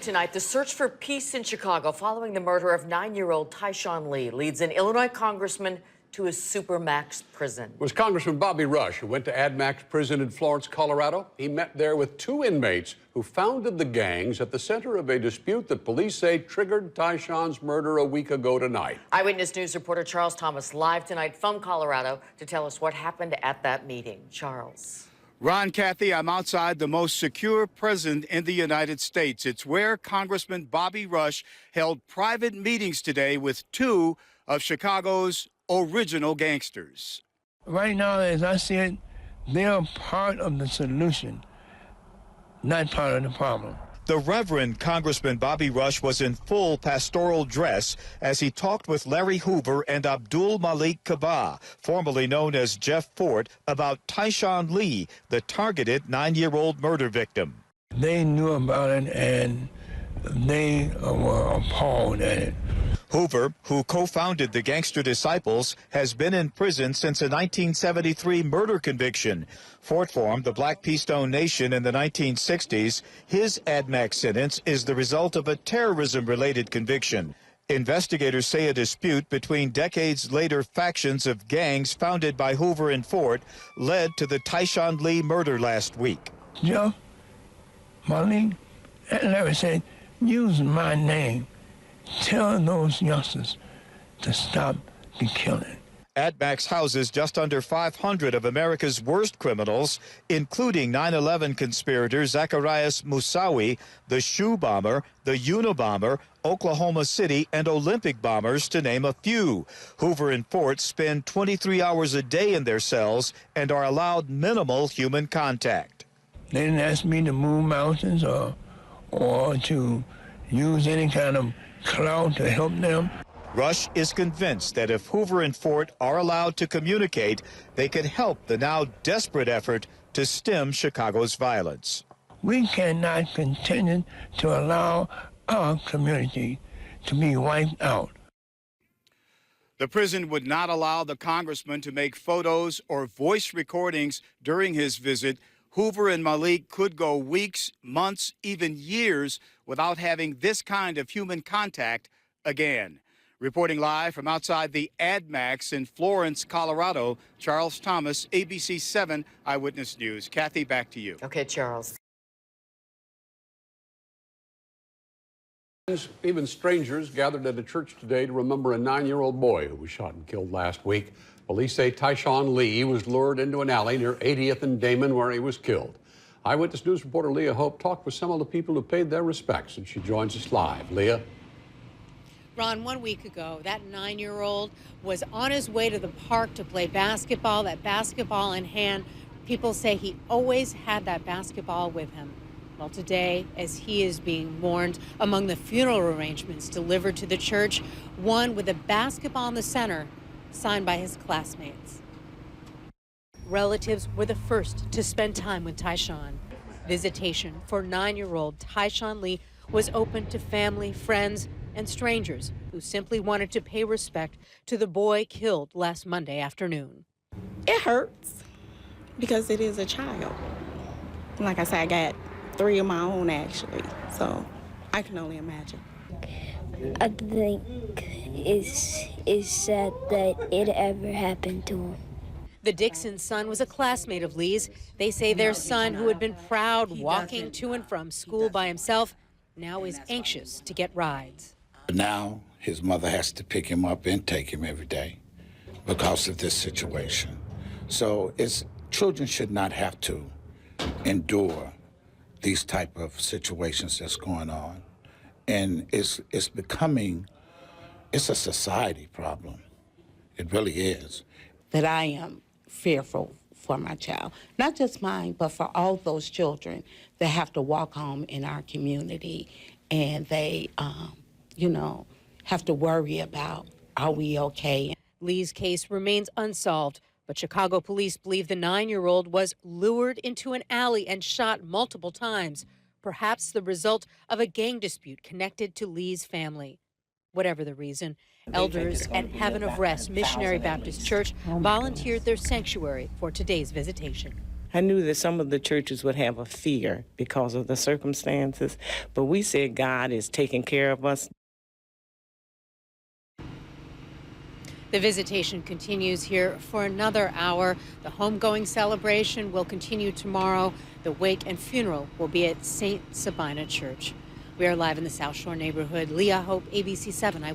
tonight, the search for peace in Chicago following the murder of 9-year-old Tyshawn Lee leads an Illinois congressman to a supermax prison. It was Congressman Bobby Rush who went to ADMAX prison in Florence, Colorado. He met there with 2 inmates who founded the gangs at the center of a dispute that police say triggered Tyshawn's murder a week ago tonight. Eyewitness News reporter Charles Thomas live tonight from Colorado to tell us what happened at that meeting. Charles. Ron, Kathy, I'm outside the most secure prison in the United States. It's where Congressman Bobby Rush held private meetings today with 2 of Chicago's original gangsters. Right now, as I see it, they're part of the solution, not part of the problem. The Reverend Congressman Bobby Rush was in full pastoral dress as he talked with Larry Hoover and Abdul Malik Kabah, formerly known as Jeff Fort, about Tyshawn Lee, the targeted 9-year-old murder victim. They knew about it and they were appalled at it. Hoover, who co-founded the Gangster Disciples, has been in prison since a 1973 murder conviction. Fort formed the Black Keystone Nation in the 1960s. His ADMAX sentence is the result of a terrorism-related conviction. Investigators say a dispute between decades-later factions of gangs founded by Hoover and Fort led to the Tyshawn Lee murder last week. Jeff, Malik, and Larry said, use my name. Tell those youngsters to stop the killing. ADMAX houses just under 500 of America's worst criminals, including 9/11 conspirator Zacarias Moussaoui, the shoe bomber, the Unabomber, Oklahoma City, and Olympic bombers, to name a few. Hoover and Fort spend 23 hours a day in their cells and are allowed minimal human contact. They didn't ask me to move mountains or to use any kind of clout to help them. Rush is convinced that if Hoover and Fort are allowed to communicate, they could help the now desperate effort to stem Chicago's violence. We cannot continue to allow our community to be wiped out. The prison would not allow the congressman to make photos or voice recordings during his visit. Hoover and Malik could go weeks, months, even years without having this kind of human contact again. Reporting live from outside the ADMAX in Florence, Colorado, Charles Thomas, ABC 7 Eyewitness News. Kathy, back to you. Okay, Charles. Even strangers gathered at a church today to remember a 9-year-old boy who was shot and killed last week. Police say Tyshawn Lee was lured into an alley near 80th and Damon where he was killed. Eyewitness News reporter Leah Hope talked with some of the people who paid their respects, and she joins us live. Leah? Ron, 1 week ago, that 9-year-old was on his way to the park to play basketball, that basketball in hand. People say he always had that basketball with him. Well, today, as he is being mourned, among the funeral arrangements delivered to the church, one with a basketball in the center, signed by his classmates. Relatives were the first to spend time with Tyshawn. Visitation for 9-year-old Tyshawn Lee was open to family, friends, and strangers who simply wanted to pay respect to the boy killed last Monday afternoon. It hurts because it is a child. Like I said, I got 3 of my own, actually, so I can only imagine. I think it's sad that it ever happened to him. The Dixon son was a classmate of Lee's. They say their son, who had been proud walking to and from school by himself, now is anxious to get rides. Now his mother has to pick him up and take him every day because of this situation. So children should not have to endure these type of situations that's going on. And it's a society problem. It really is. That I am fearful for my child, not just mine, but for all those children that have to walk home in our community and they, have to worry about, are we okay? Lee's case remains unsolved, but Chicago police believe the 9-year-old was lured into an alley and shot multiple times, perhaps the result of a gang dispute connected to Lee's family. Whatever the reason, elders at Heaven of Rest Missionary Baptist Church volunteered their sanctuary for today's visitation. I knew that some of the churches would have a fear because of the circumstances, but we said God is taking care of us. The visitation continues here for another hour. The homegoing celebration will continue tomorrow. The wake and funeral will be at St. Sabina Church. We are live in the South Shore neighborhood. Leah Hope, ABC 7.